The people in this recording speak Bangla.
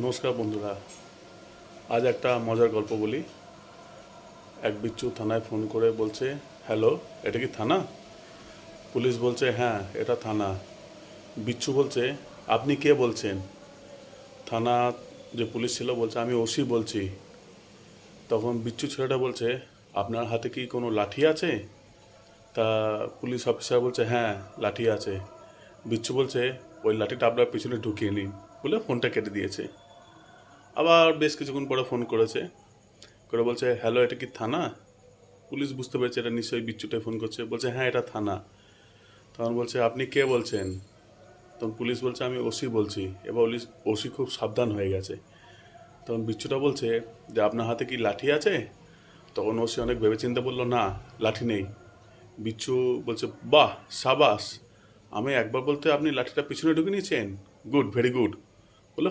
নমস্কার বন্ধুরা। আজ একটা মজার গল্প বলি। এক বিচ্ছু থানায় ফোন করে বলছে, হ্যালো, এটা কি থানা? পুলিশ বলছে, হ্যাঁ, এটা থানা। বিচ্ছু বলছে, আপনি কে বলছেন? থানা যে পুলিশ ছিল বলছে, আমি ওসি বলছি। তখন বিচ্ছু ছেলেটা বলছে, আপনার হাতে কি কোনো লাঠি আছে? তা পুলিশ অফিসার বলছে, হ্যাঁ, লাঠি আছে। বিচ্ছু বলছে, ওই লাঠিটা আপনার পিছনে ঢুকিয়ে নিন, বলে ফোনটা কেটে দিয়েছে। আবার বেশ কিছুক্ষণ পরে ফোন করেছে, করে বলছে, হ্যালো, এটা কি থানা? পুলিশ বুঝতে পেরেছে এটা নিশ্চয়ই বিচ্ছুটাই ফোন করছে, বলছে, হ্যাঁ, এটা থানা। তখন বলছে, আপনি কে বলছেন? তখন পুলিশ বলছে, আমি ওসি বলছি। এবার ওসি খুব সাবধান হয়ে গেছে। তখন বিচ্ছুটা বলছে যে, আপনার হাতে কি লাঠি আছে? তখন ওসি অনেক ভেবেচিন্তে বললো, না, লাঠি নেই। বিচ্ছু বলছে, বাহ, সাবাস, আমি একবার বলতে আপনি লাঠিটা পিছনে ঢুকে নিয়েছেন, গুড, ভেরি গুড।